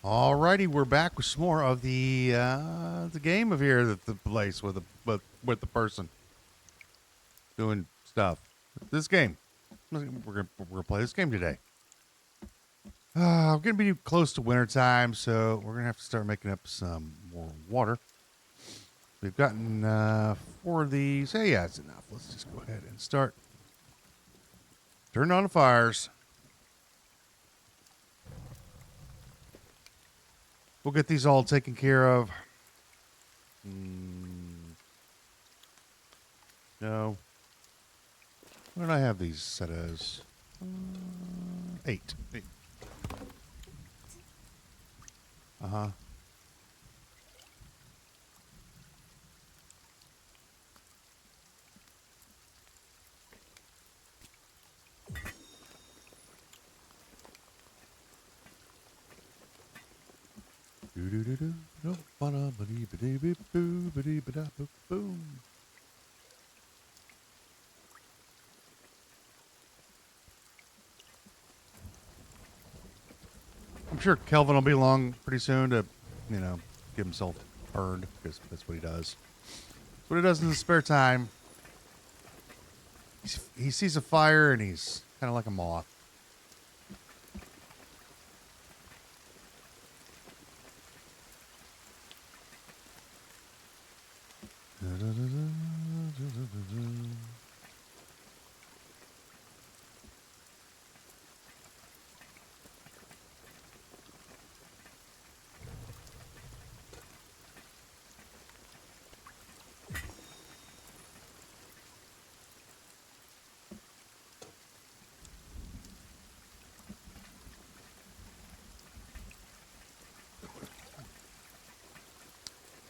Alrighty, we're back with some more of the game of here at the place with the person doing stuff. This game, we're gonna play this game today. We're gonna be close to winter time, so we're gonna have to start making up some more water. We've gotten 4 of these. Hey, yeah, it's enough. Let's just go ahead and start. Turn on the fires. We'll get these all taken care of. No. What did I have these set as? 8. Uh-huh. Boom. I'm sure Kelvin will be along pretty soon to, get himself burned because that's what he does. That's what he does in his spare time. He sees a fire and he's kind of like a moth.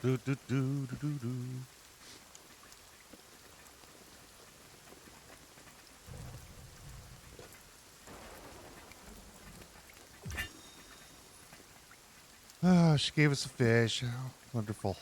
Do, do, do, do, do, do. Oh, she gave us a fish. Oh, wonderful.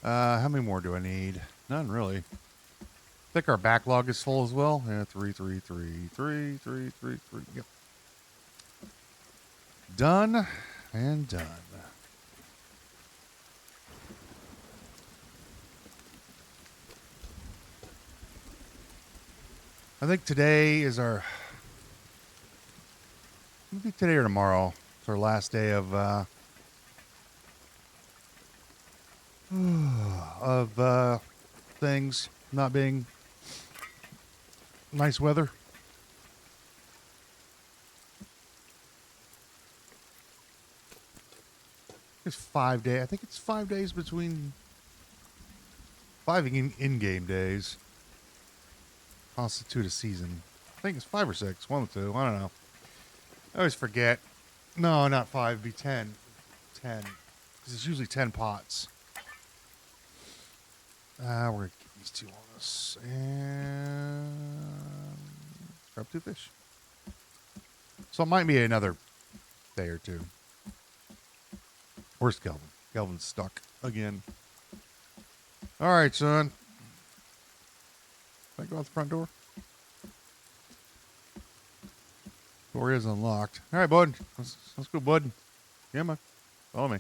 How many more do I need? None really. I think our backlog is full as well. Yeah, 3, 3, 3, 3, 3, 3, 3. Yep. Done and done. I think today is maybe today or tomorrow. It's our last day of things not being nice weather. It's 5 days. I think it's 5 days between 5 in-game days constitute a season. I think it's 5 or 6. One or two. I don't know. I always forget. No, not 5. It'd be 10. 10. Because it's usually 10 pots. We're going to keep these 2 on us. And grab 2 fish. So it might be another day or 2. Where's Kelvin? Kelvin's stuck again. All right, son. Can I go out the front door? Door is unlocked. All right, bud. Let's go, bud. Yeah, man. Follow me.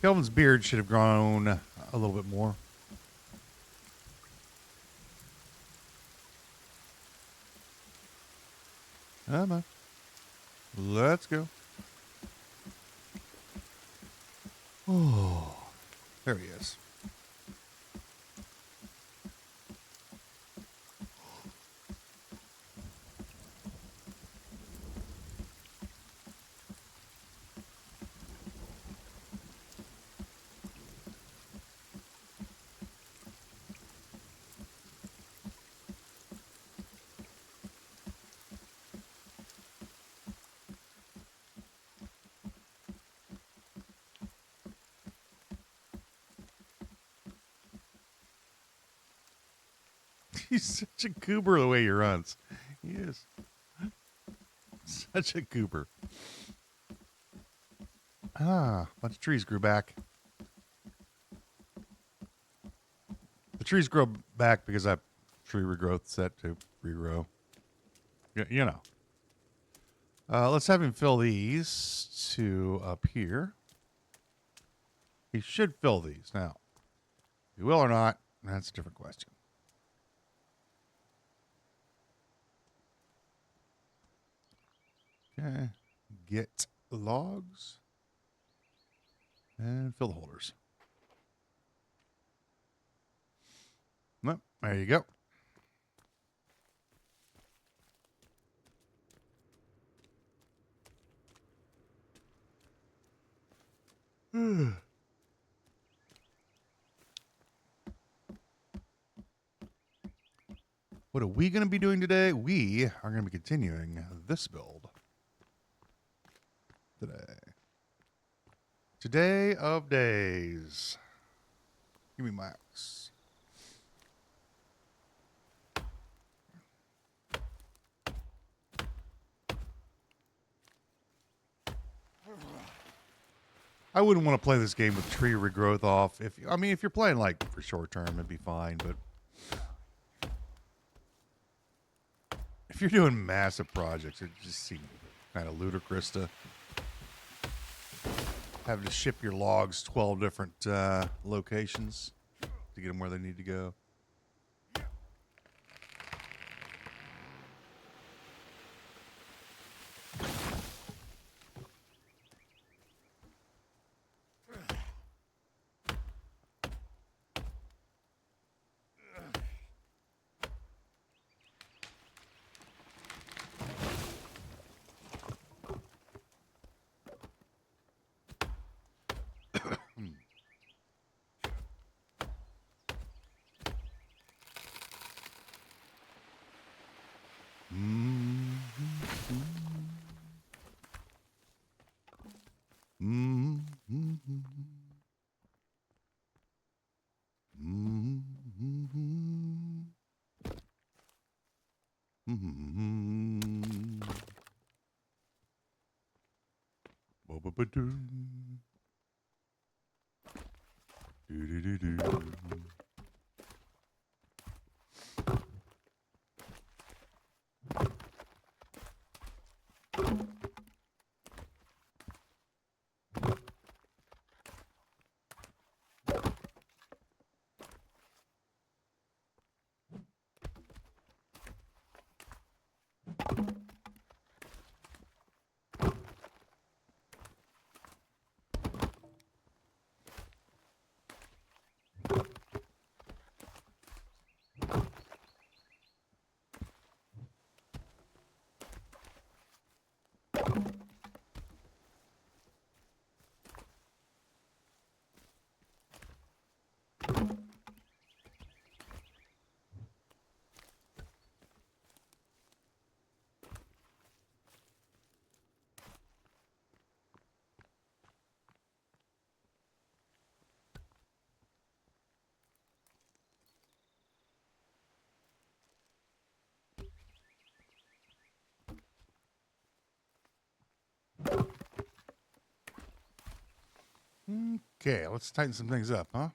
Kelvin's beard should have grown a little bit more. Come on. Let's go. Oh, there he is. He's such a goober the way he runs. He is. Such a goober. Ah, a bunch of trees grew back. The trees grow back because I have tree regrowth set to regrow. You know. Let's have him fill these two up here. He should fill these now. He will or not, that's a different question. Okay. Get logs. And fill the holders. Well, there you go. What are we going to be doing today? We are going to be continuing this build today. Today of days. Give me my axe. I wouldn't want to play this game with tree regrowth off. If you're playing like for short term, it'd be fine. But if you're doing massive projects, it just seems kind of ludicrous to have to ship your logs 12 different locations to get them where they need to go. Okay, let's tighten some things up, huh?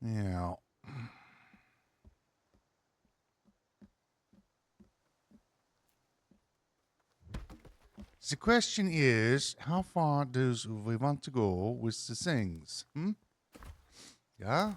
Yeah. The question is, how far does we want to go with the things? Yeah?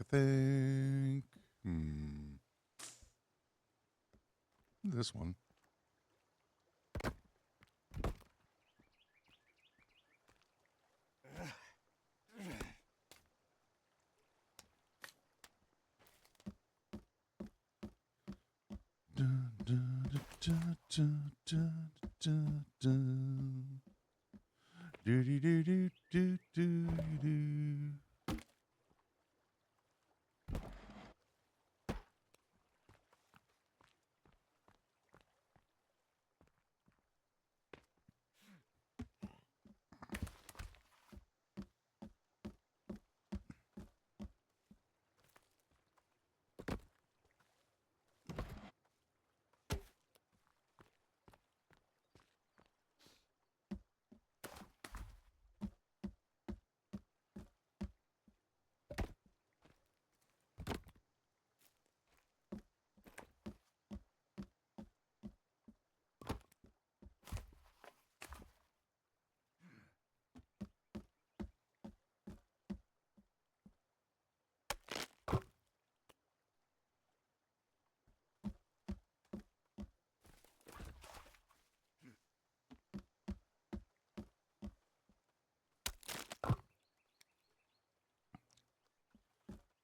think. This one.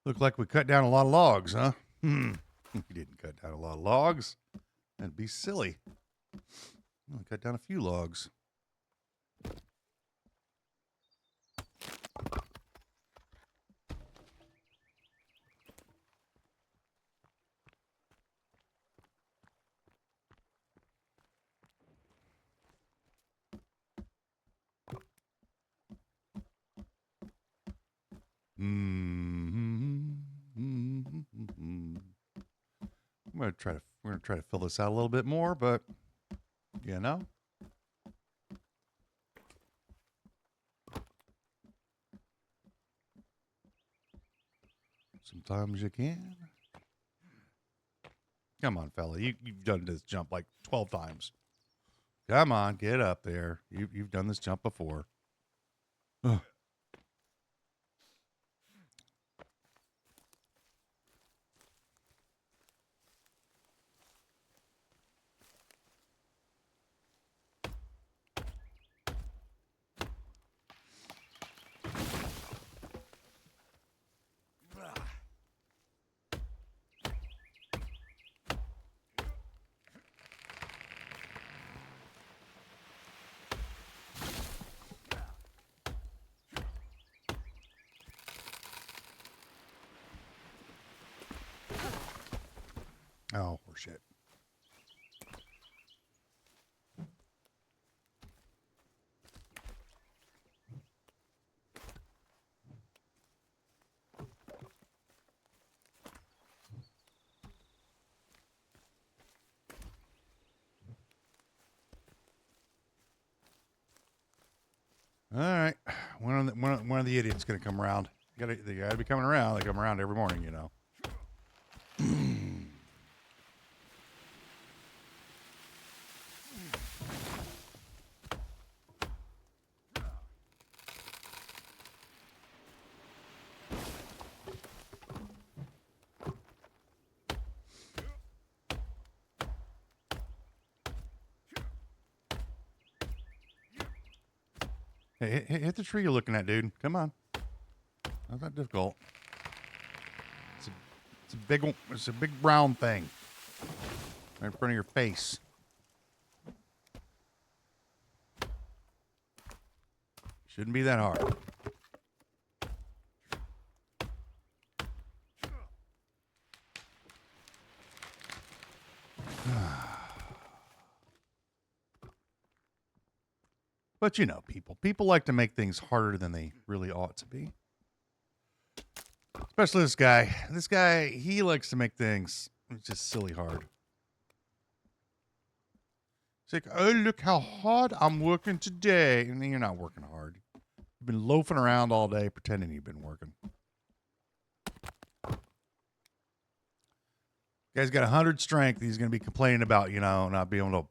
Look like we cut down a lot of logs, huh? We didn't cut down a lot of logs. That'd be silly. We only cut down a few logs. We're gonna try to fill this out a little bit more, but you know. Sometimes you can. Come on, fella. You've done this jump like 12 times. Come on, get up there. You've done this jump before. Ugh. Oh, horseshit. All right. One of the idiots going to come around. They gotta be coming around. They come around every morning, you know. Hey, hit the tree you're looking at, dude. Come on. Not that difficult. It's a big one. It's a big brown thing right in front of your face. Shouldn't be that hard. But you know, people like to make things harder than they really ought to be. Especially this guy. This guy, he likes to make things just silly hard. It's like, oh, look how hard I'm working today. And then you're not working hard. You've been loafing around all day pretending you've been working. Guy's got 100 strength. He's going to be complaining about, you know, not being able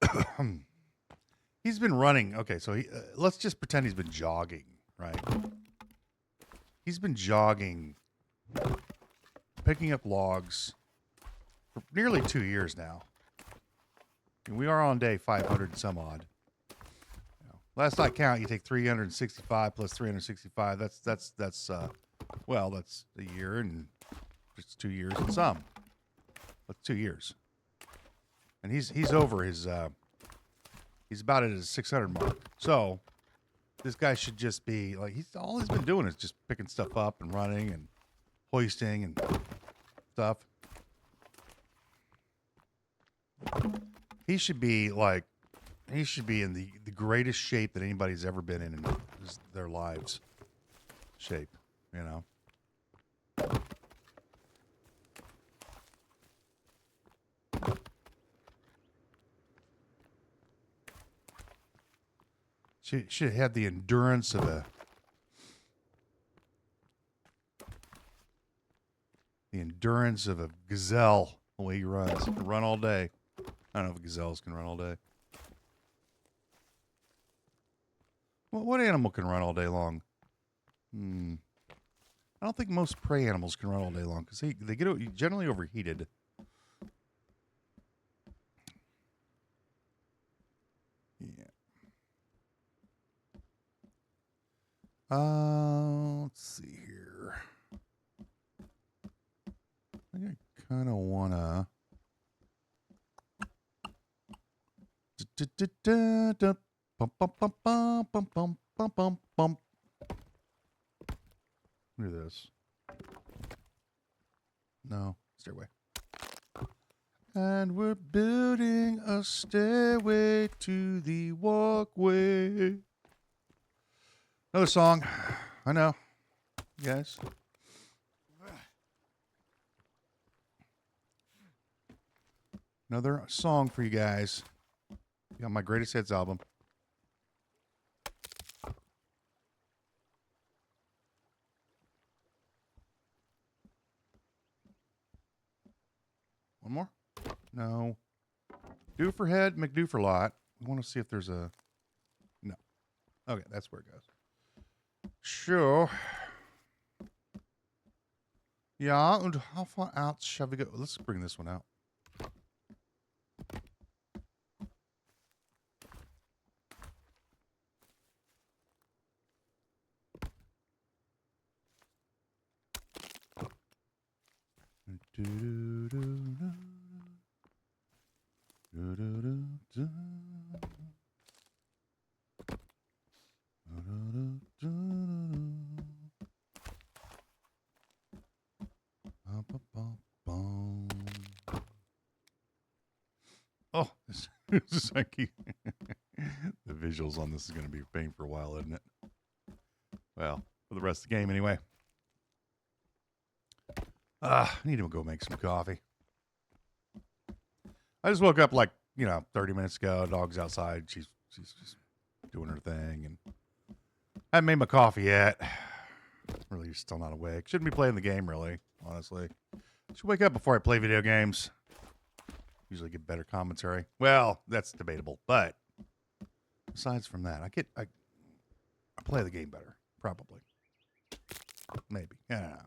to... He's been running. Okay, so let's just pretend he's been jogging, right? He's been jogging, picking up logs for nearly 2 years now. And we are on day 500 and some odd. Last I count, you take 365 plus 365. That's a year and just 2 years and some. That's 2 years. And he's over his he's about at his 600 mark. So this guy should just be like all he's been doing is just picking stuff up and running and hoisting and stuff. He should be in the greatest shape that anybody's ever been in their lives. Shape, you know. Should have had the endurance of a gazelle the way he runs. He can run all day. I don't know if gazelles can run all day. What animal can run all day long? I don't think most prey animals can run all day long because they get generally overheated. Yeah. Let's see here. I think I kind of wanna. Bum, bum, bum, bum, bum, bum, bum, bum, bum. Look at this. No, stairway. And we're building a stairway to the walkway. Another song. I know. Yes. Another song for you guys. You got my greatest hits album. One more? No. Do for head, McDo for lot. I want to see if there's a... No. Okay, that's where it goes. Sure. Yeah, and how far out shall we go? Let's bring this one out. Oh, this is like the visuals on this is going to be a pain for a while, isn't it? Well, for the rest of the game anyway. I need to go make some coffee. I just woke up 30 minutes ago. Dog's outside. She's just doing her thing, and I haven't made my coffee yet. Really, still not awake. Shouldn't be playing the game, really, honestly. Should wake up before I play video games. Usually get better commentary. Well, that's debatable, but besides from that, I play the game better, probably. Maybe. I don't know.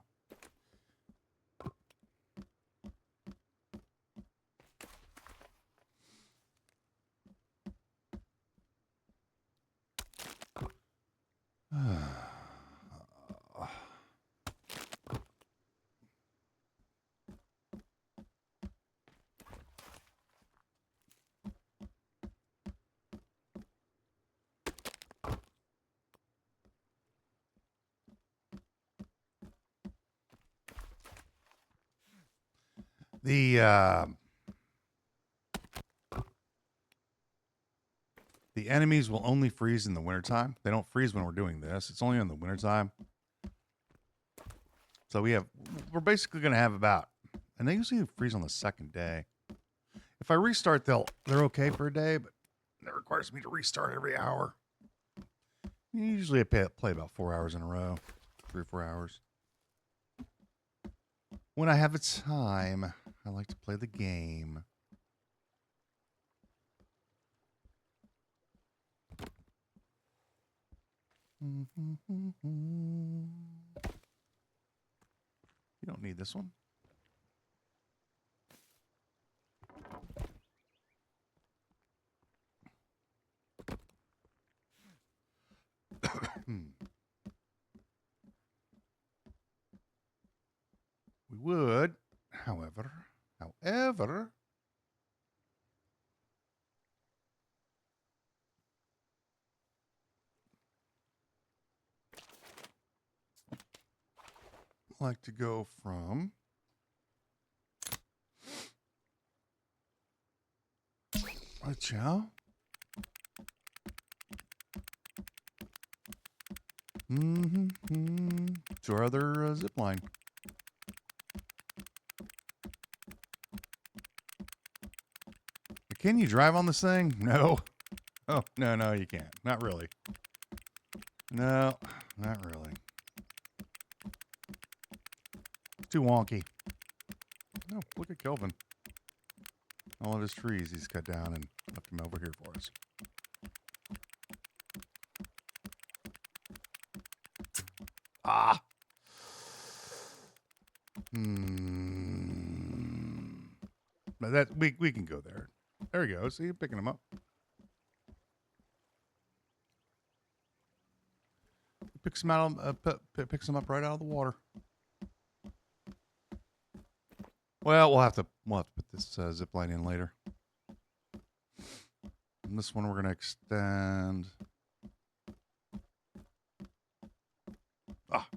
The enemies will only freeze in the wintertime. They don't freeze when we're doing this. It's only in the wintertime. So we're basically going to have and they usually freeze on the second day. If I restart, they're okay for a day, but that requires me to restart every hour. Usually I play about 4 hours in a row, 3 or 4 hours. When I have a time, I like to play the game. You don't need this one. We would, however, like to go from ciao. To our other zip line. Can you drive on this thing? No. Oh, no, you can't. Not really. No, not really. Too wonky. No, look at Kelvin. All of his trees he's cut down and left them over here for us. Ah. But that we can go there. There we go. See you picking them up. Picks them out. Picks them up right out of the water. Well, we'll have to put this zip line in later. And this one we're gonna extend. Ah,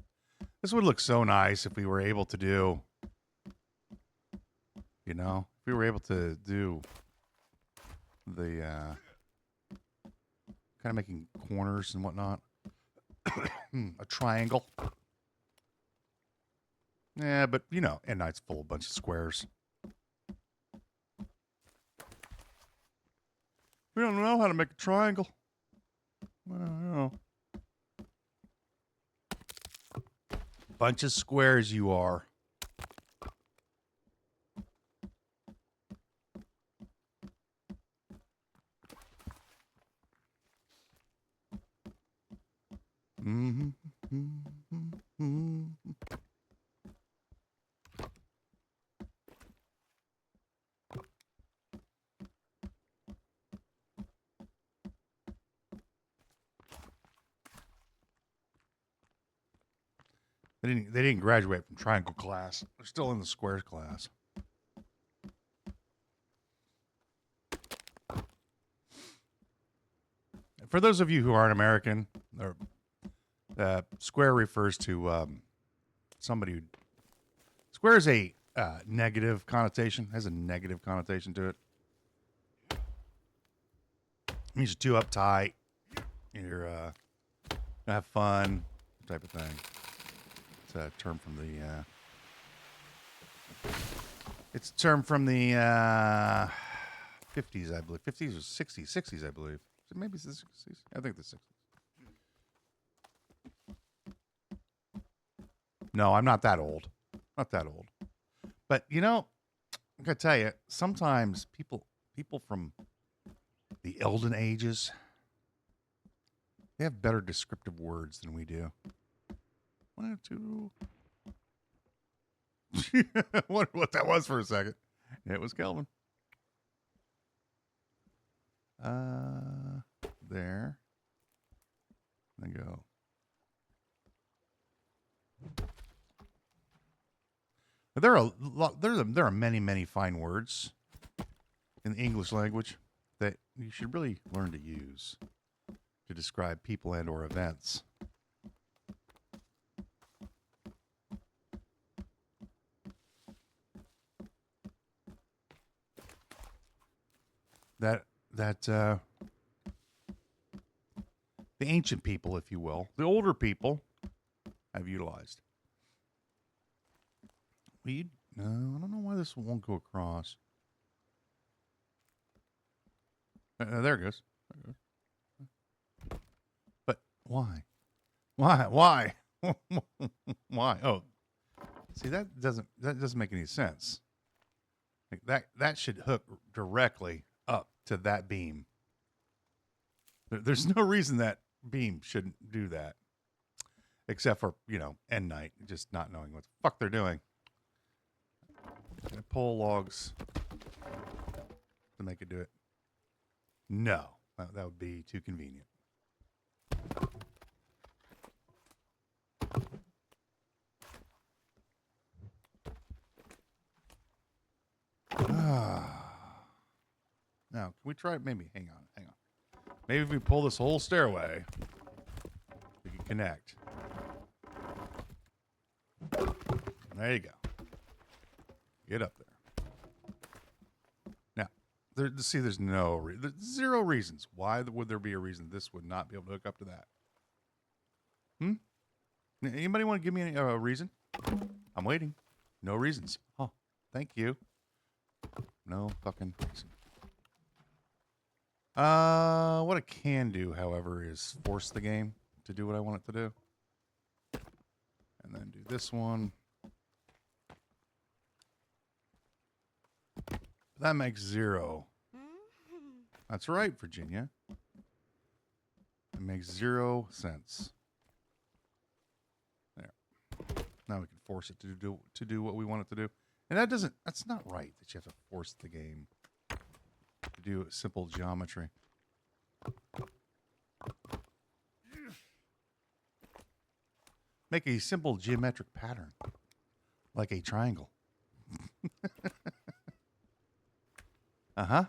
this would look so nice if we were able to do. You know, if we were able to do the kind of making corners and whatnot. A triangle. Yeah, but you know, and it's full of a bunch of squares. We don't know how to make a triangle. Well, you know. Bunch of squares you are. They didn't graduate from triangle class. They're still in the squares class. For those of you who aren't American, or square refers to somebody who. Square is a negative connotation. Has a negative connotation to it. It means you're too uptight. You're have fun, type of thing. It's a term from the. It's a term from the 50s, I believe. 50s or 60s, 60s, I believe. Maybe it's the 60s. I think the 60s. No, I'm not that old. Not that old. But, you know, I got to tell you, sometimes people from the elden ages, they have better descriptive words than we do. 1, 2. Wonder what that was for a second. It was Kelvin. There. I go. There are many fine words in the English language that you should really learn to use to describe people and or events. That the ancient people, if you will, the older people have utilized. I don't know why this won't go across. There it goes. But why? Why? Why? Oh, see, that doesn't make any sense. Like that should hook directly up to that beam. There's no reason that beam shouldn't do that, except for end night just not knowing what the fuck they're doing. Can I pull logs to make it do it? No. That would be too convenient. Now, can we try it? Maybe. Hang on. Maybe if we pull this whole stairway, we can connect. There you go. Get up there. Now, there's no there's zero reasons. Why would there be a reason this would not be able to hook up to that? Anybody want to give me a reason? I'm waiting. No reasons. Oh, thank you. No fucking reason. What I can do, however, is force the game to do what I want it to do. And then do this one. That makes 0. That's right, Virginia. It makes 0 sense. There. Now we can force it to do what we want it to do. And that's not right that you have to force the game to do simple geometry. Make a simple geometric pattern, like a triangle. Uh-huh.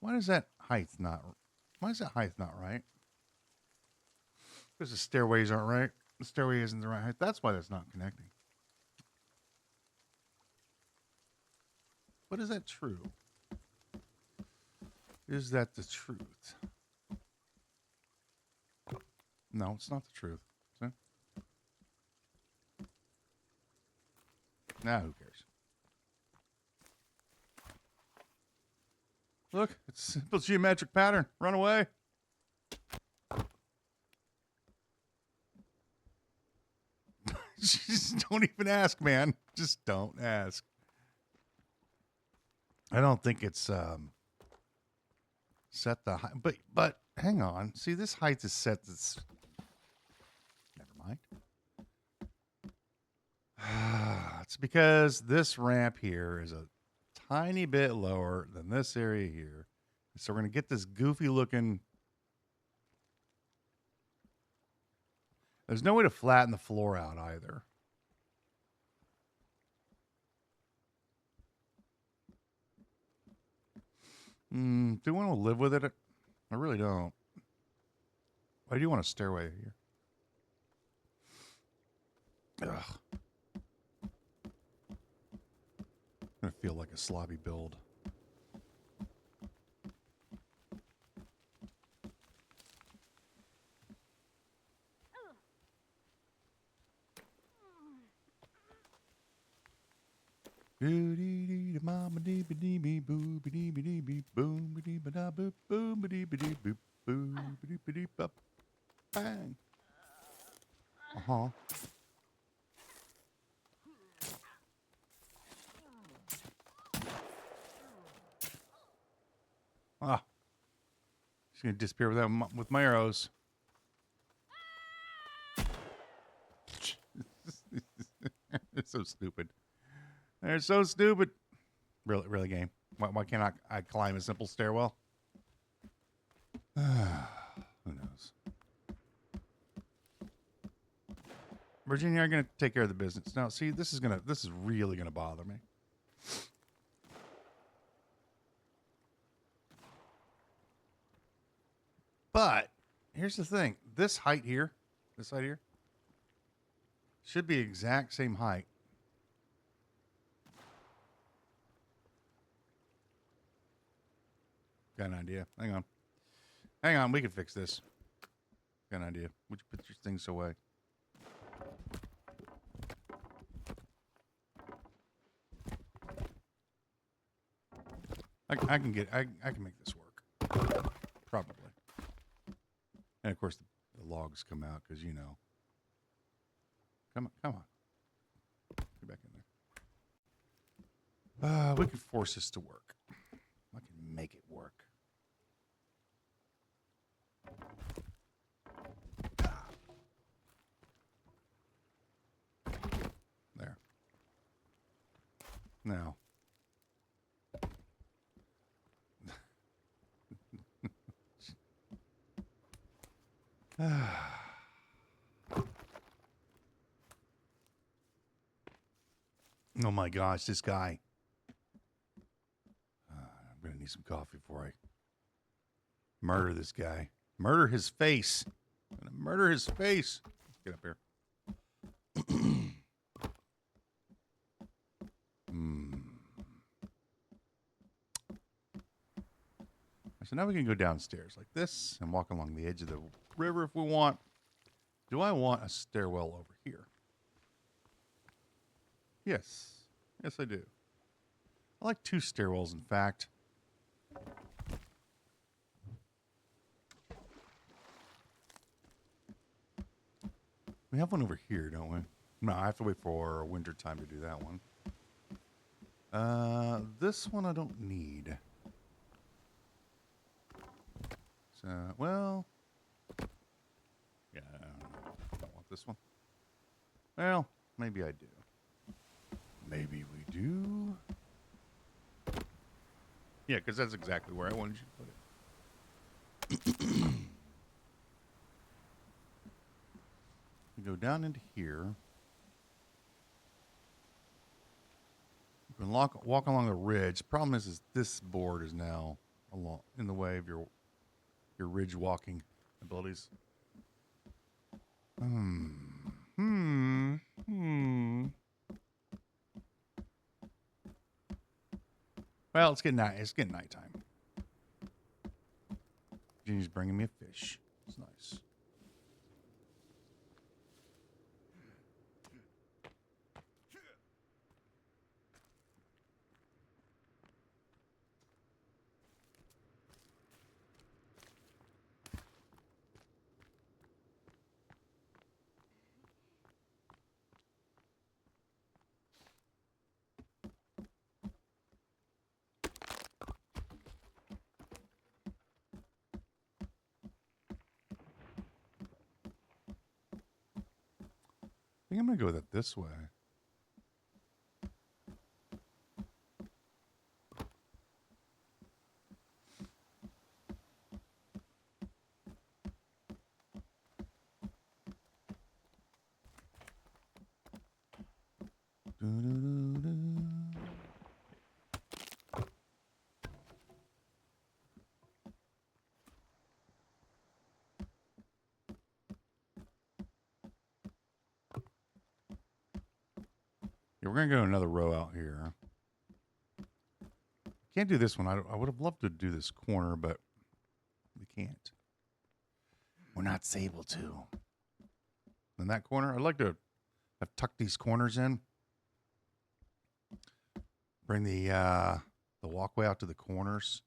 Why is that height not right? Because the stairways aren't right. The stairway isn't the right height. That's why that's not connecting. But is that true? Is that the truth? No, it's not the truth. See? Nah, who cares? Look, it's a simple geometric pattern. Run away. Just don't even ask, man. Just don't ask. I don't think it's set the height, but hang on. See, this height is set. This. Never mind. It's because this ramp here is a tiny bit lower than this area here, so we're gonna get this goofy looking. There's no way to flatten the floor out either. Do you want to live with it? I really don't. I do want a stairway here. Ugh. I'm going to feel like a sloppy build. Bang. Uh-huh. Ah. She's going to disappear with my arrows. It's so stupid. They're so stupid. Really, game. Why can't I climb a simple stairwell? Who knows? Virginia, I'm gonna take care of the business. Now, see, this is really gonna bother me. But here's the thing: this height here, should be exact same height. Got an idea. Hang on. We can fix this. Got an idea. Would you put your things away? I can make this work. Probably. And of course the logs come out because you know. Come on. Get back in there. We can force this to work. I can make it work. Now. Oh my gosh, this guy. I'm going to need some coffee before I murder this guy. Murder his face. I'm going to murder his face. Let's get up here. So now we can go downstairs like this and walk along the edge of the river if we want. Do I want a stairwell over here? Yes. Yes, I do. I like 2 stairwells, in fact. We have one over here, don't we? No, I have to wait for winter time to do that one. This one I don't need. So, well... Yeah, I don't want this one. Well, maybe I do. Maybe we do. Yeah, because that's exactly where I wanted you to put it. We go down into here. You can walk along the ridge. Problem is this board is now in the way of your ridge walking abilities. Well, it's getting nighttime. Jeannie's bringing me a fish. It's nice. I think I'm going to go with it this way. Yeah, we're going to go another row out here. Can't do this one. I would have loved to do this corner, but we can't. We're not able to. In that corner, I'd like to have tucked these corners in. Bring the walkway out to the corners.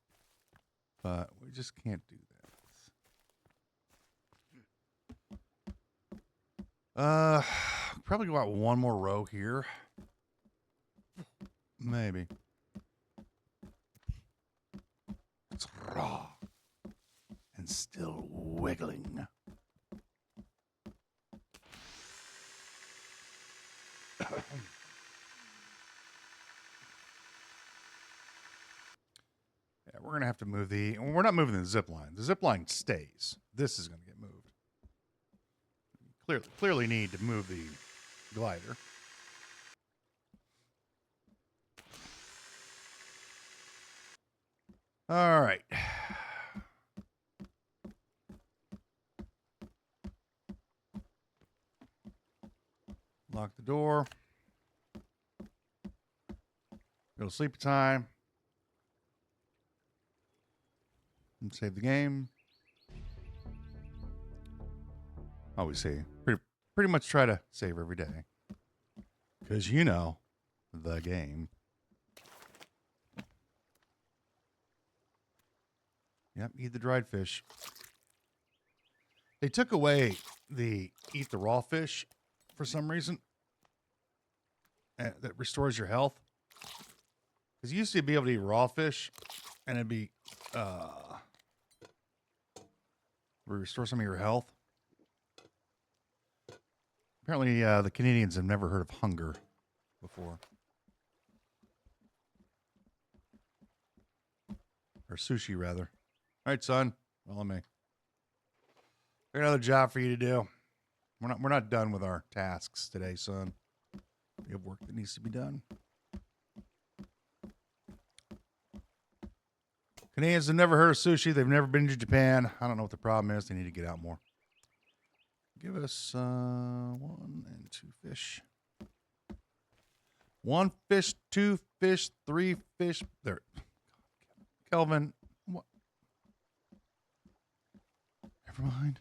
But we just can't do that. Probably go out one more row here. Maybe. It's raw and still wiggling. Yeah, we're going to have to move we're not moving the zip line. The zip line stays. This is going to get moved. Clearly need to move the glider. All right. Lock the door. Go to sleep time. And save the game. Always say, pretty much try to save every day. Because you know, the game. Yep, eat the dried fish. They took away the eat the raw fish for some reason. That restores your health. Because you used to be able to eat raw fish, and it'd be restore some of your health. Apparently, the Canadians have never heard of hunger before. Or sushi, rather. All right, son. Follow me. Got another job for you to do. We're not done with our tasks today, son. We have work that needs to be done. Canadians have never heard of sushi. They've never been to Japan. I don't know what the problem is. They need to get out more. Give us 1 and 2 fish. 1 fish, 2 fish, 3 fish. There. Kelvin. What? Never mind.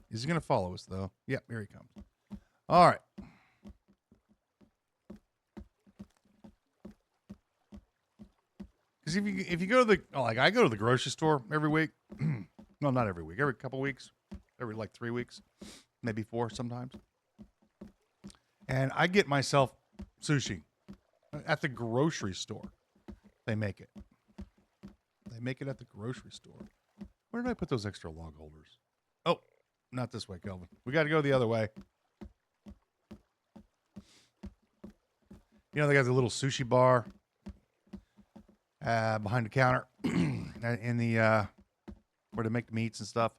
Is he going to follow us, though? Yep, here he comes. All right. Because if you go to I go to the grocery store every week. Well, not every week. Every couple weeks. Every like 3 weeks. Maybe 4 sometimes. And I get myself sushi at the grocery store. They make it. They make it at the grocery store. Where did I put those extra log holders? Oh, not this way, Kelvin. We got to go the other way. You know, they got the little sushi bar behind the counter in the where they make the meats and stuff.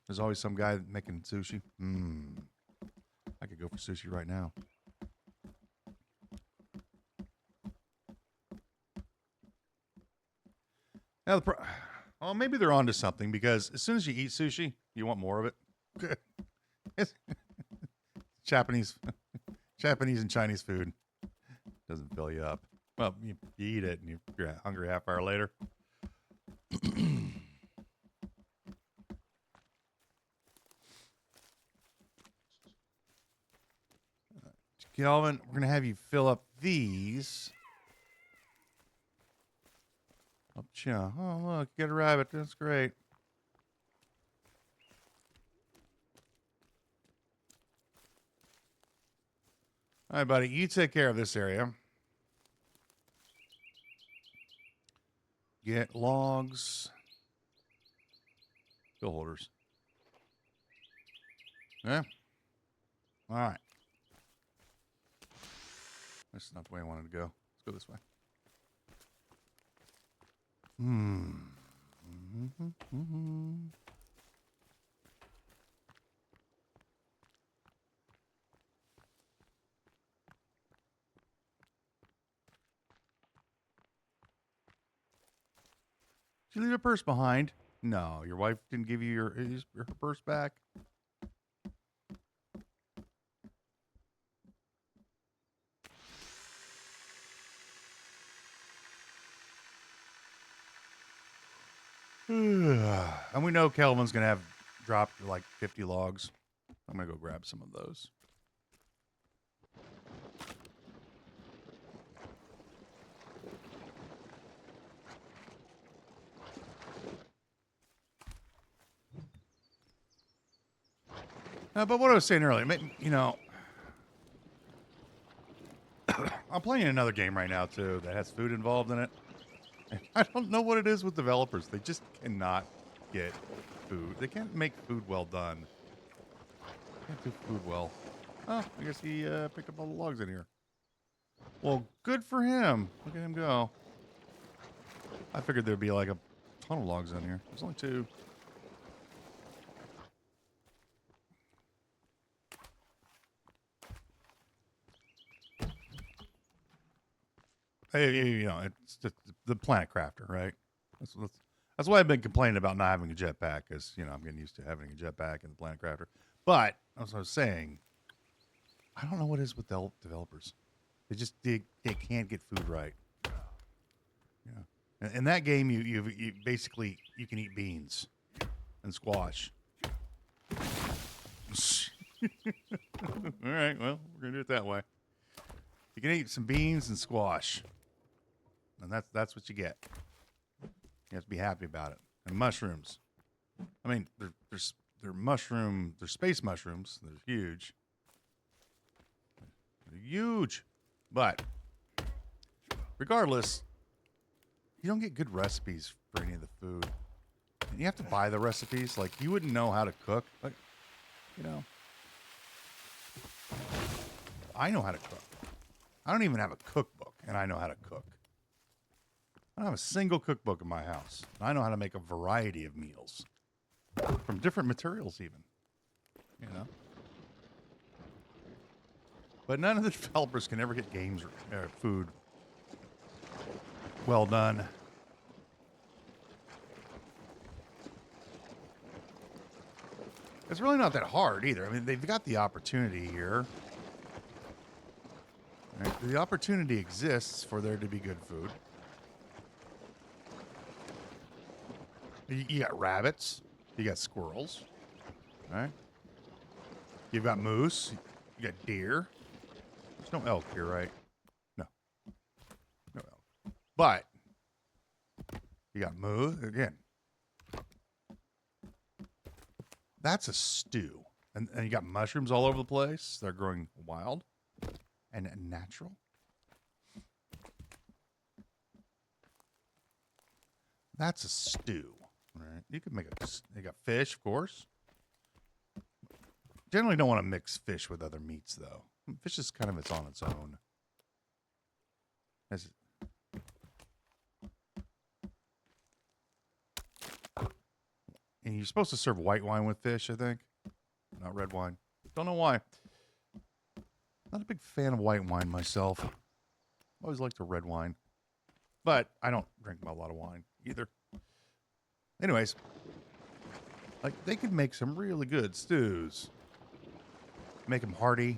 There's always some guy making sushi. I could go for sushi right now. Now, well, maybe they're onto something, because as soon as you eat sushi, you want more of it. Japanese and Chinese food doesn't fill you up. Well, you eat it and you're hungry half hour later. Kelvin, we're going to have you fill up these. Oh, look, you got a rabbit. That's great. All right, buddy, you take care of this area. Get logs. Bill holders. Yeah. All right. That's not the way I wanted to go. Let's go this way. Did you leave a purse behind? No, your wife didn't give you her purse back. And we know Kelvin's going to have dropped like 50 logs. I'm going to go grab some of those. But what I was saying earlier, you know, I'm playing another game right now, too, that has food involved in it. And I don't know what it is with developers. They just cannot get food. They can't make food well done. Can't do food well. Oh, I guess he picked up all the logs in here. Well, good for him. Look at him go. I figured there'd be like a ton of logs in here. There's only 2. Hey, you know, it's the planet crafter, right? That's why I've been complaining about not having a jetpack, because, you know, I'm getting used to having a jetpack in the planet crafter. But as I was saying, I don't know what it is with developers. They can't get food right. Yeah. In that game, you basically you can eat beans and squash. All right, well, we're gonna do it that way. You can eat some beans and squash, and that's what you get. You have to be happy about it. And mushrooms. I mean, they're mushroom. They're space mushrooms. They're huge. They're huge, but regardless, you don't get good recipes for any of the food. And you have to buy the recipes. Like, you wouldn't know how to cook. Like, you know, I know how to cook. I don't even have a cookbook, and I know how to cook. I don't have a single cookbook in my house. I know how to make a variety of meals from different materials, even. You know. But none of the developers can ever get games or food well done. It's really not that hard either. I mean, they've got the opportunity here. Right? The opportunity exists for there to be good food. You got rabbits. You got squirrels. Right? You've got moose. You got deer. There's no elk here, right? No. No elk. But you got moose. Again. That's a stew. And you got mushrooms all over the place. They're growing wild and natural. That's a stew. All right. You could make you got fish, of course. Generally don't want to mix fish with other meats, though. Fish is kind of on its own. And you're supposed to serve white wine with fish, I think. Not red wine. Don't know why. Not a big fan of white wine myself. Always liked the red wine. But I don't drink a lot of wine either. Anyways. Like, they could make some really good stews. Make them hearty.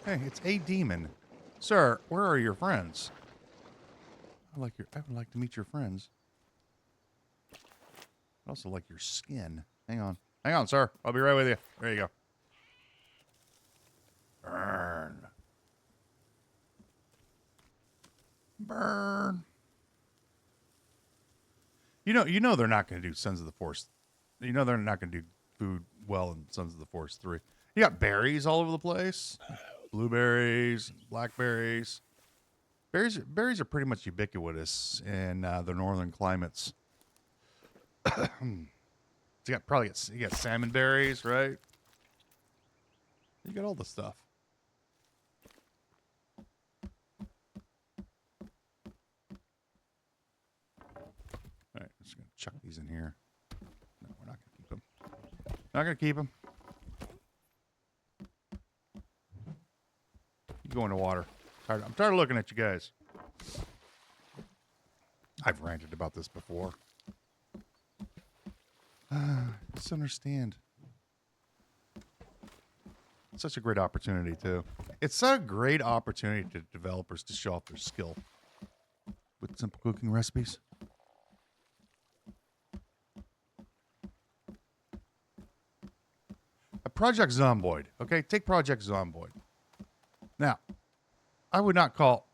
Hey, it's a demon. Sir, where are your friends? I would like to meet your friends. I also like your skin. Hang on. Hang on, sir. I'll be right with you. There you go. Burn. Burn. You know they're not going to do Sons of the Force. You know they're not going to do food well in Sons of the Force 3. You got berries all over the place. Blueberries, blackberries. Berries are pretty much ubiquitous in the northern climates. So you got salmon berries, right? You got all the stuff. All right, I'm just gonna chuck these in here. No, we're not gonna keep them. Not gonna keep them. You go in the water. I'm tired of looking at you guys. I've ranted about this before. Just understand. It's such a great opportunity, too. It's such a great opportunity to developers to show off their skill with simple cooking recipes. A Project Zomboid. Okay, take Project Zomboid. Now, I would not call...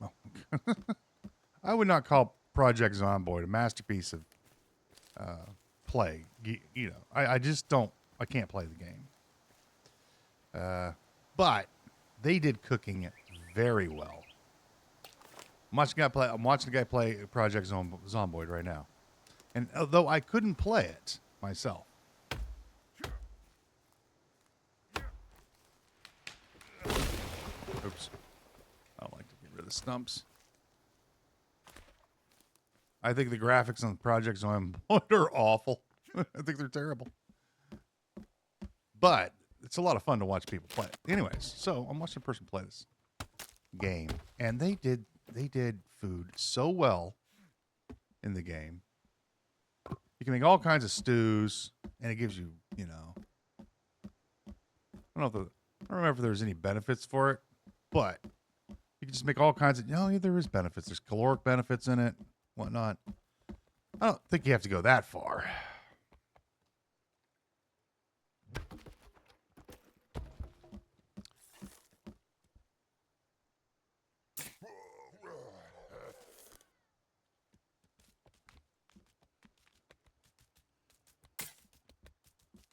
Oh. I would not call Project Zomboid a masterpiece of play. You know, I just don't... I can't play the game. But they did cooking very well. I'm watching the guy play Project Zomboid right now. And although I couldn't play it myself. Oops. I don't like to get rid of the stumps. I think the graphics on Project Zomboid are awful. I think they're terrible. But it's a lot of fun to watch people play it. Anyways, so I'm watching a person play this game, and they did food so well in the game. You can make all kinds of stews, and it gives you, you know, I don't remember if there's any benefits for it, but you can just make all kinds of, yeah, there is benefits. There's caloric benefits in it, whatnot. I don't think you have to go that far.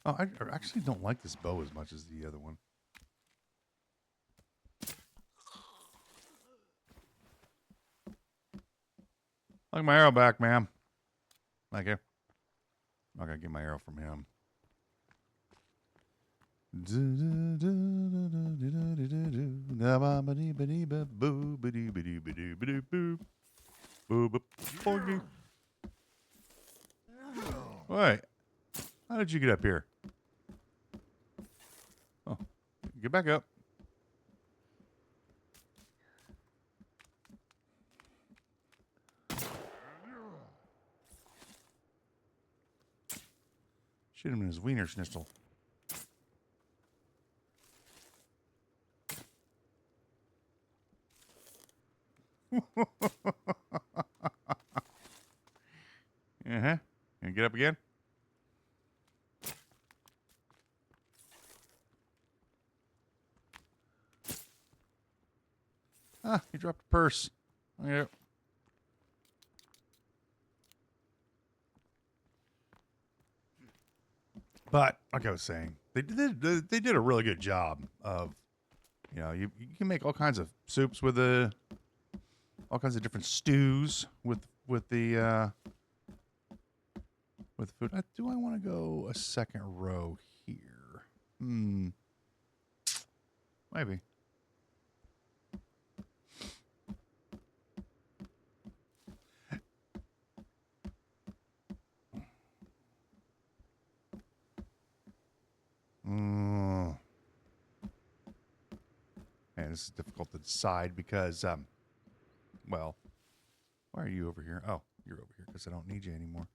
Oh, I actually don't like this bow as much as the other one. I'd like my arrow back, ma'am. Thank you. I'm not going to get my arrow from him. Wait, how did you get up here? Oh, get back up. Shoot him in his wiener schnitzel. Uh-huh. And get up again? Ah, he dropped a purse. Yep. But like I was saying, they did a really good job of, you can make all kinds of soups with all kinds of different stews with the food. Do I want to go a second row here? Maybe. Man, this is difficult to decide because, well, why are you over here? Oh, you're over here because I don't need you anymore.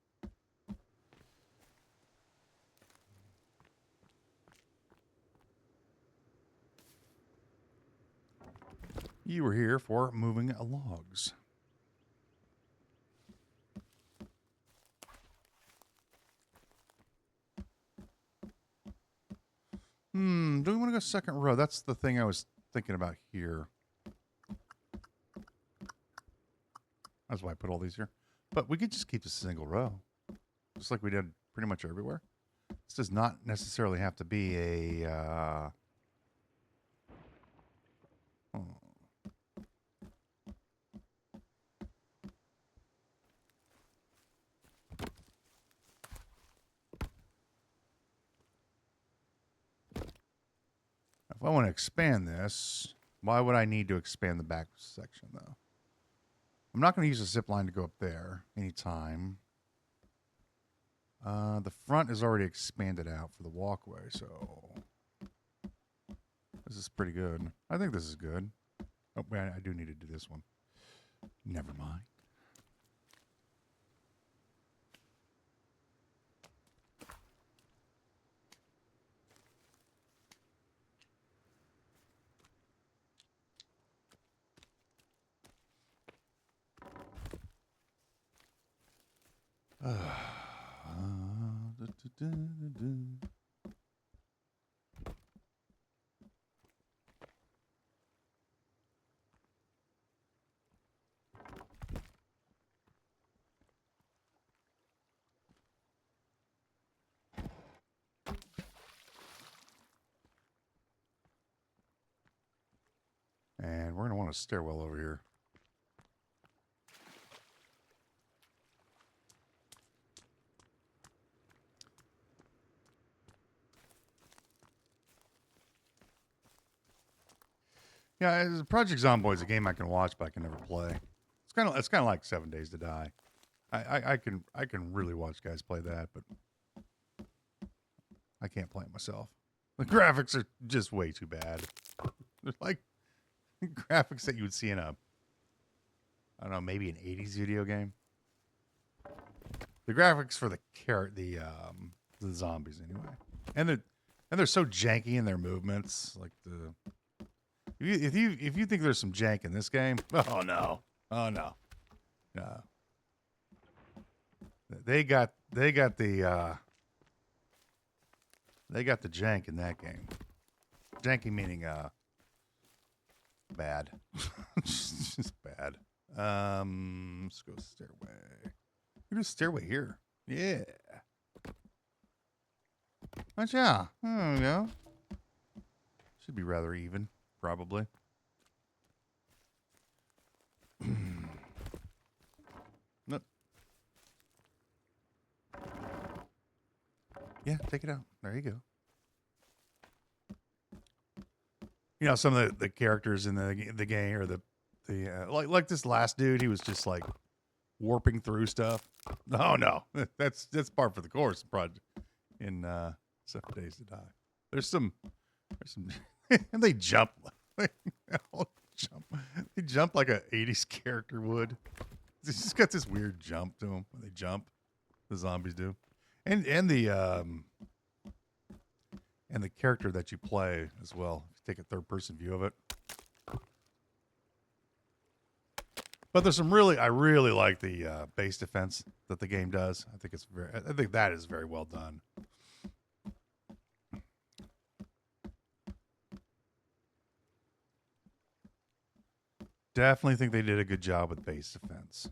You were here for moving logs. Do we want to go second row? That's the thing I was thinking about here. That's why I put all these here. But we could just keep this a single row. Just like we did pretty much everywhere. This does not necessarily have to be a... If I want to expand this, why would I need to expand the back section, though? I'm not going to use a zip line to go up there anytime. The front is already expanded out for the walkway, so this is pretty good. I think this is good. Oh, man, I do need to do this one. Never mind. And we're going to want a stairwell over here. Yeah, Project Zomboid is a game I can watch, but I can never play. It's kind of like 7 Days to Die. I can really watch guys play that, but I can't play it myself. The graphics are just way too bad. They're like graphics that you would see in I don't know, maybe an 80s video game. The graphics for the zombies anyway, and they're so janky in their movements. Like if you think there's some jank in this game, oh no, no. They got the jank in that game. Janky meaning bad, just bad. Let's go stairway. We do stairway here. Yeah. Watch out. There we go. Should be rather even, probably. Nope. Yeah, take it out. There you go. You know, some of the characters in the game or like this last dude, he was just like warping through stuff. Oh no, that's par for the course. Project in 7 Days to Die. There's some, and they jump, jump. They jump like a '80s character would. It's just got this weird jump to them when they jump. The zombies do, and the character that you play as well. If you take a third person view of it. But there's some I really like the base defense that the game does. I think that is very well done. Definitely think they did a good job with base defense.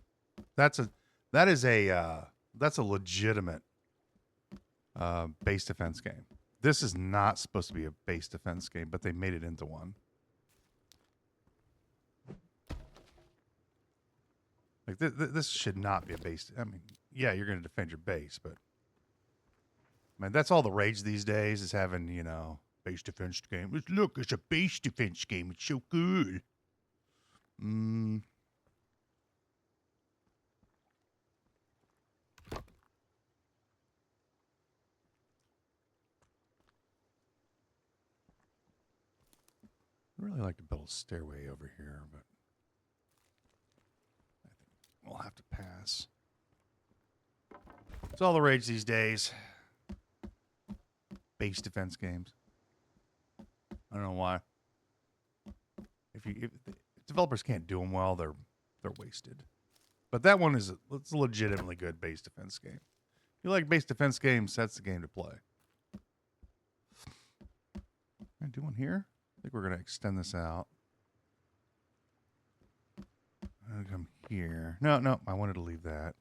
That's a legitimate base defense game. This is not supposed to be a base defense game, but they made it into one. Like this should not be a base. I mean, yeah, you're going to defend your base, but man, that's all the rage these days is having, you know, base defense game. Look, it's a base defense game. It's so cool. I'd really like to build a stairway over here, but I think we'll have to pass. It's all the rage these days. Base defense games. I don't know why. If developers can't do them well, they're wasted. But that one it's a legitimately good base defense game. If you like base defense games, that's the game to play. Can I do one here? I think we're going to extend this out. I'm going to come here. No, I wanted to leave that.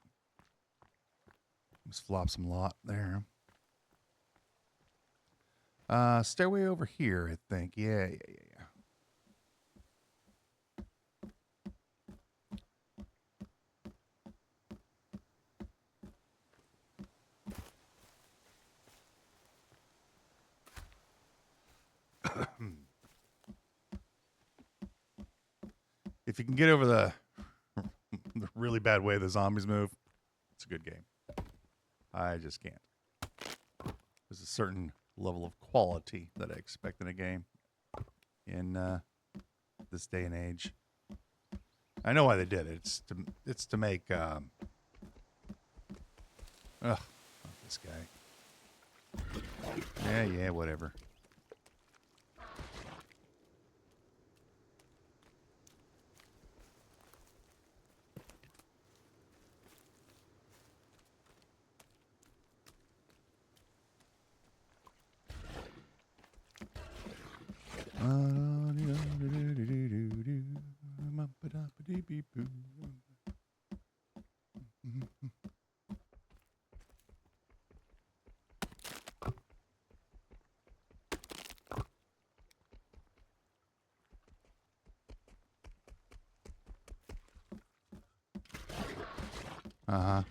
Just flop some lot there. Stairway over here, I think. Yeah. If you can get over the really bad way the zombies move, it's a good game. I just can't. There's a certain level of quality that I expect in a game in this day and age. I know why they did it. It's to make this guy. Yeah, whatever. Uh-huh.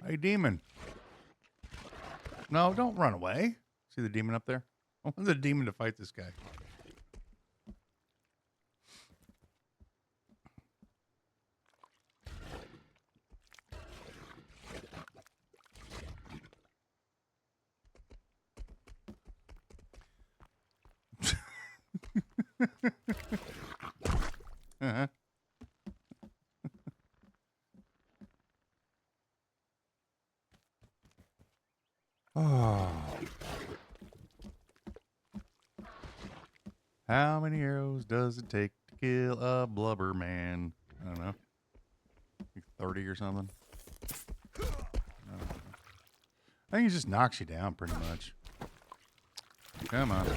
Hey, demon. No, don't run away. See the demon up there? I want the demon to fight this guy. Uh-huh. Oh. How many arrows does it take to kill a blubber man? I don't know. 30 or something. I think he just knocks you down pretty much. Come on.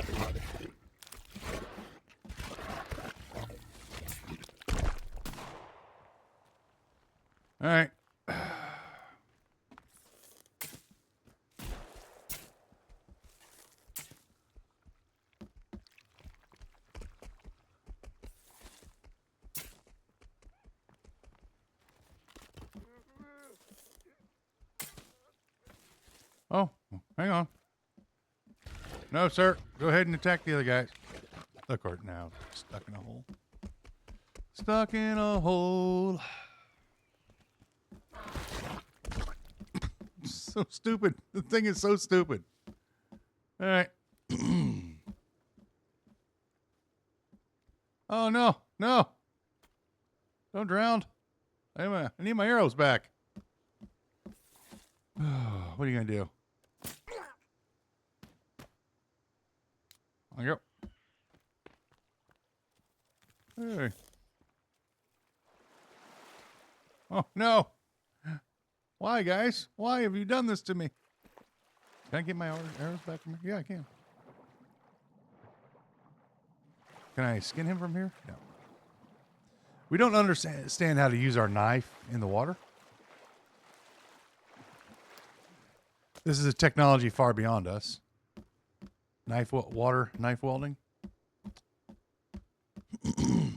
All right. Oh, hang on. No, sir. Go ahead and attack the other guys. Look, right now, stuck in a hole. Stuck in a hole. So stupid. The thing is so stupid. All right. Oh, no. No. Don't drown. I need my arrows back. What are you going to do? On you go. Hey. Oh, no. Why, guys? Why have you done this to me? Can I get my arrows back from here? Yeah, I can. Can I skin him from here? No. We don't understand how to use our knife in the water. This is a technology far beyond us. Knife welding.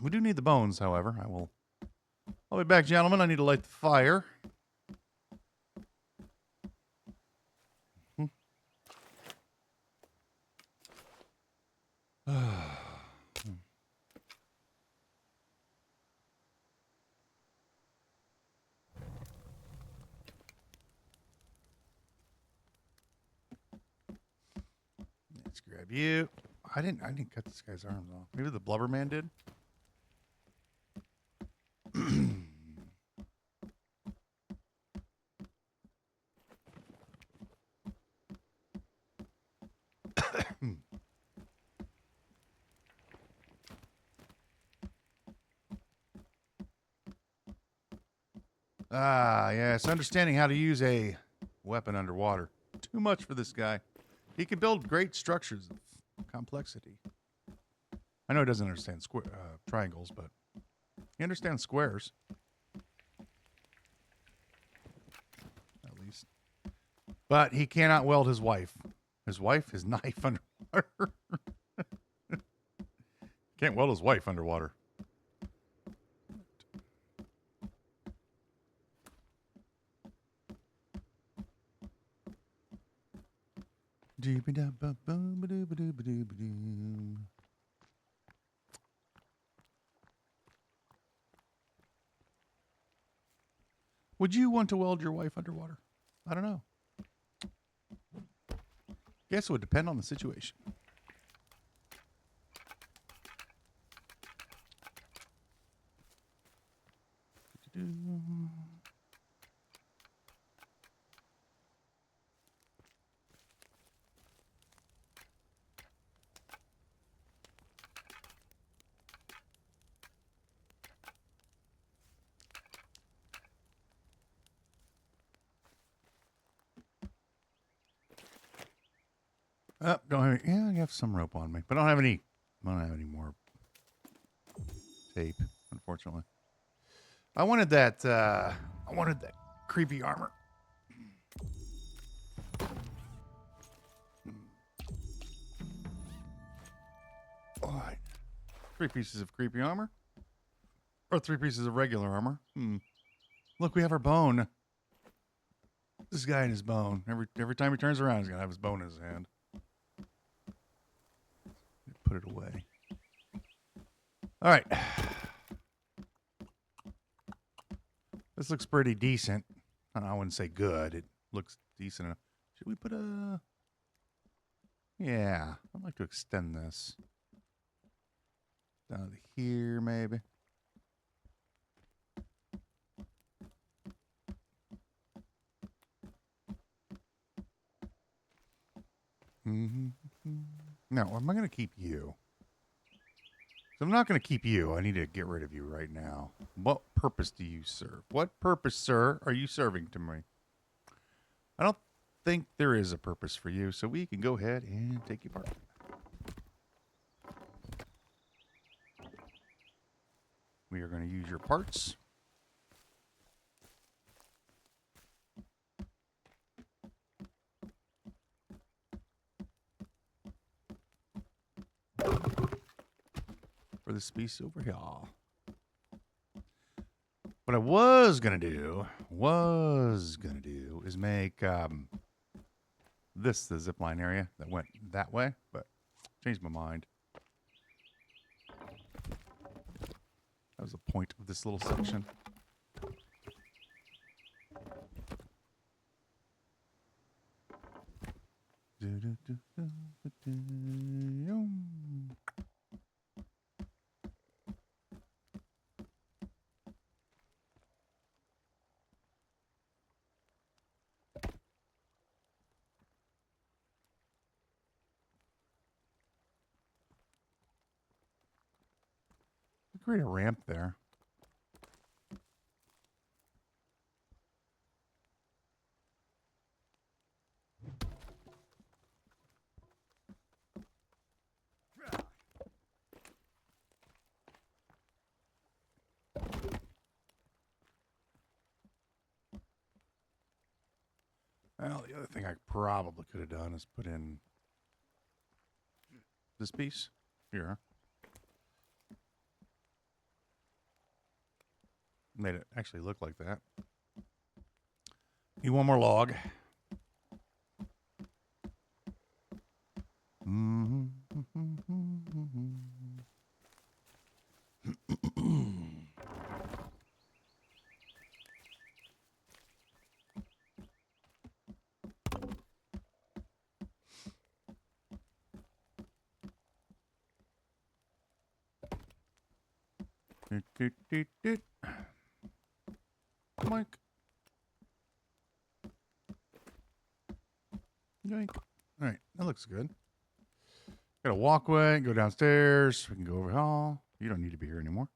We do need the bones, however. I'll be back, gentlemen. I need to light the fire. Let's grab you. I didn't cut this guy's arms off. Maybe the blubber man did. Ah, yes. Understanding how to use a weapon underwater. Too much for this guy. He can build great structures of complexity. I know he doesn't understand triangles, but he understands squares. At least. But he cannot weld his wife. His knife underwater. Can't weld his wife underwater. Would you want to weld your wife underwater? I don't know. Guess it would depend on the situation. Don't have any, yeah, I have some rope on me, but I don't have any more tape, unfortunately. I wanted that creepy armor. All right. 3 pieces of creepy armor. Or 3 pieces of regular armor. Look, we have our bone. This guy and his bone. Every time he turns around, he's gonna have his bone in his hand. Put it away. All right. This looks pretty decent. I wouldn't say good. It looks decent enough. Should we put a... Yeah. I'd like to extend this. Down to here, maybe. Now, am I going to keep you? So I'm not going to keep you. I need to get rid of you right now. What purpose do you serve? What purpose, sir, are you serving to me? I don't think there is a purpose for you, so we can go ahead and take you apart. We are going to use your parts. For this piece over here. What I was gonna do is make the zip line area that went that way, but changed my mind. That was the point of this little section. Create a ramp there. Well, the other thing I probably could have done is put in this piece here. Made it actually look like that. Need one more log. Mike. Yoink. All right, that looks good. Got a walkway, go downstairs. We can go over hall. You don't need to be here anymore.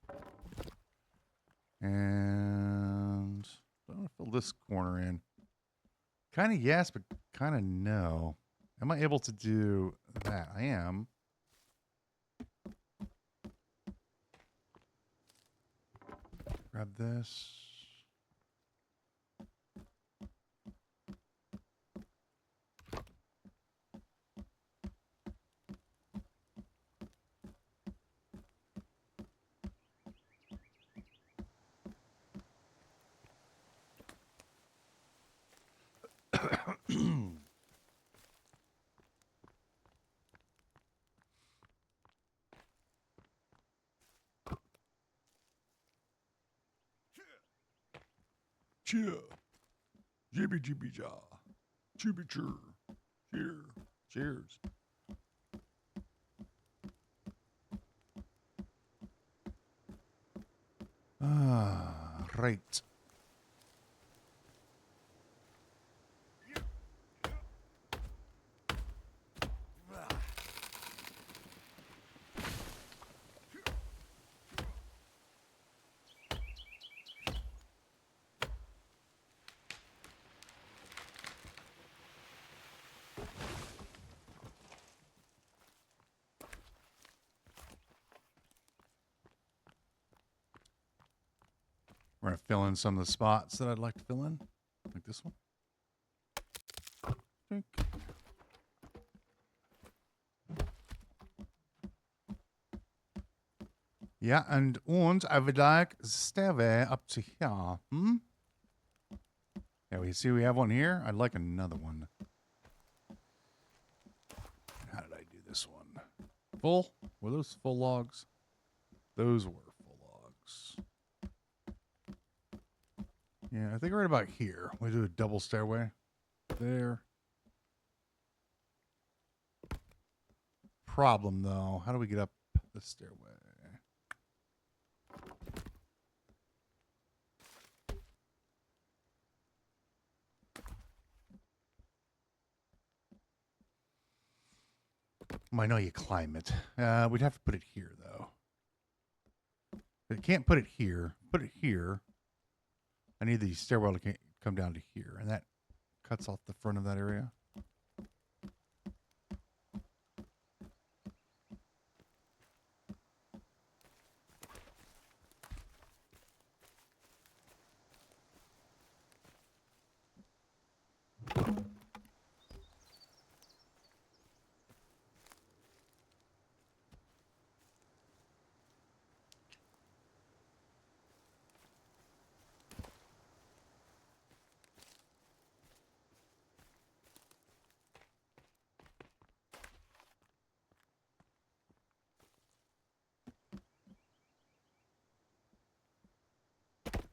And I want to fill this corner in. Kind of yes, but kind of no. Am I able to do that? I am. Grab this. Cheer. Jibby jibby ja. Chibby cheer. Cheer. Cheers. Right. We're going to fill in some of the spots that I'd like to fill in, like this one. Drink. Ja, and I would like the stairway up to here. Yeah, we see we have one here. I'd like another one. How did I do this one? Full? Were those full logs? Those were full logs. Yeah, I think right about here. We do a double stairway. There. Problem, though. How do we get up the stairway? I know you climb it. We'd have to put it here, though. It can't put it here. Put it here. I need the stairwell to come down to here, and that cuts off the front of that area.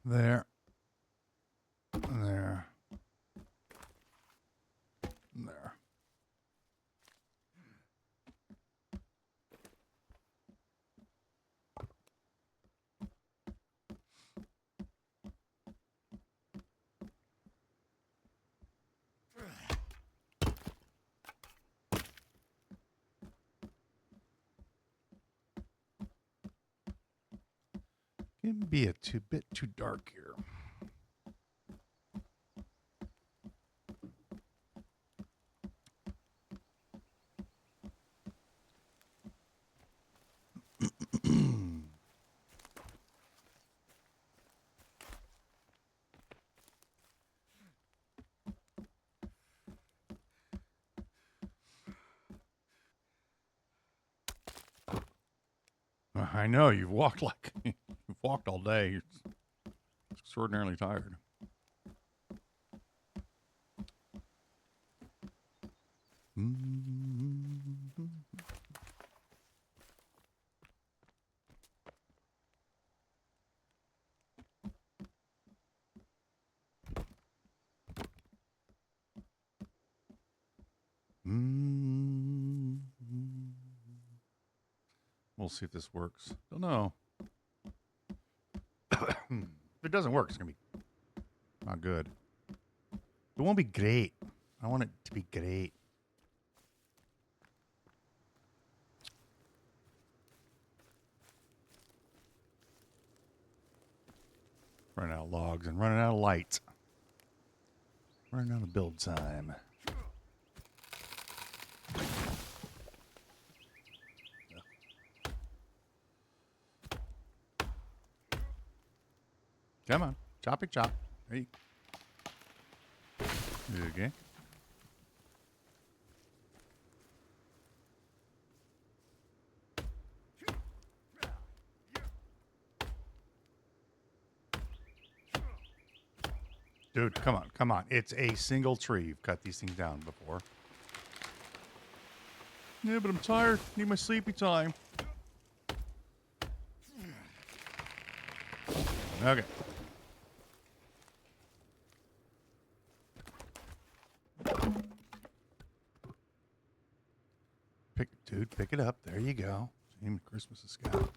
There. There. There. Can be a bit too dark here. I know you've walked like you've walked all day. You're extraordinarily tired. We'll see if this works. Don't know. If it doesn't work, it's gonna be not good. It won't be great. I want it to be great. Running out of logs and running out of light. Running out of build time. Come on. Choppy chop. Hey. Okay. Dude, come on, come on. It's a single tree. You've cut these things down before. Yeah, but I'm tired. Need my sleepy time. Okay. Pick it up. There you go. Even Christmas is gone.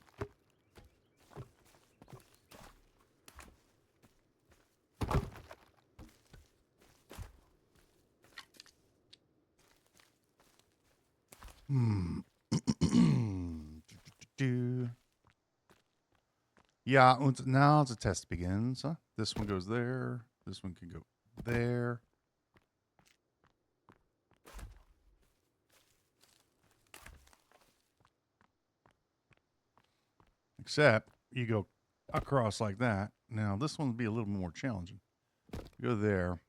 Yeah, and now the test begins. Huh? This one goes there. This one can go there. Except you go across like that. Now this one will be a little more challenging. Go there.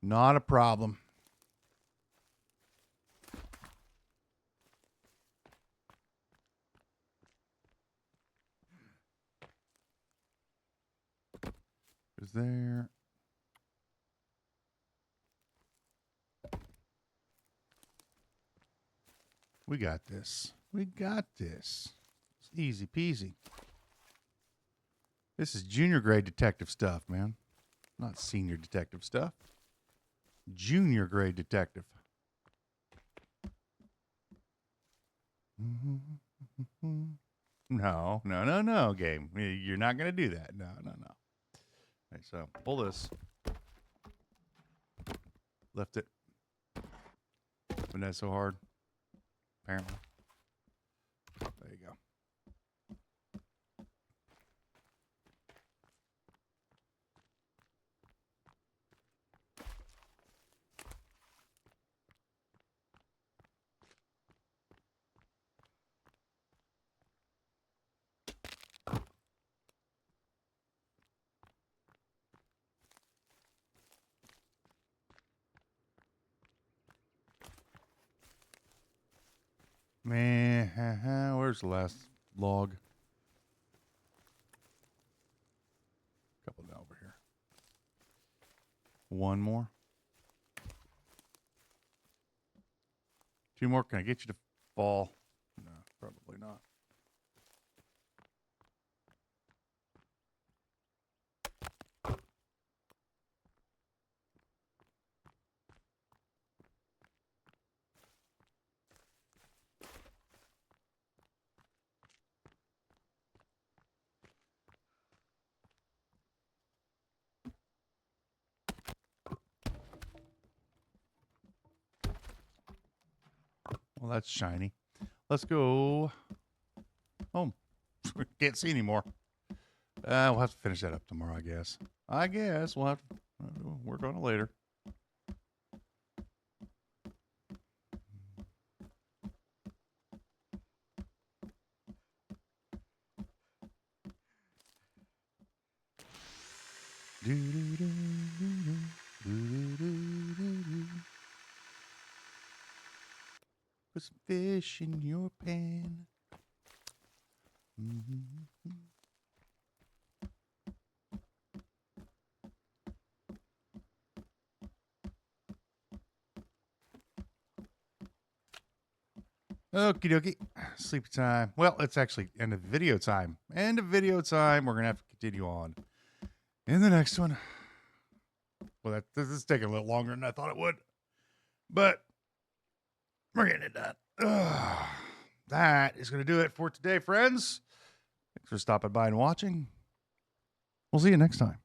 Not a problem. Is there? We got this. We got this. It's easy peasy. This is junior grade detective stuff, man. Not senior detective stuff. Junior grade detective. No, no, no, no, game. You're not going to do that. No, no, no. Okay, so pull this. Lift it. Wasn't that so hard? Apparently. There you go. Man, where's the last log? Couple down over here. One more. Two more. Can I get you to fall? No, probably not. Well, that's shiny. Let's go home. Can't see anymore. We'll have to finish that up tomorrow, I guess. We'll have to work on it later. Put some fish in your pan. Okie dokie. Sleepy time. Well, it's actually end of video time. End of video time. We're going to have to continue on in the next one. Well, this is taking a little longer than I thought it would. But we're getting it done. That is going to do it for today, friends. Thanks for stopping by and watching. We'll see you next time.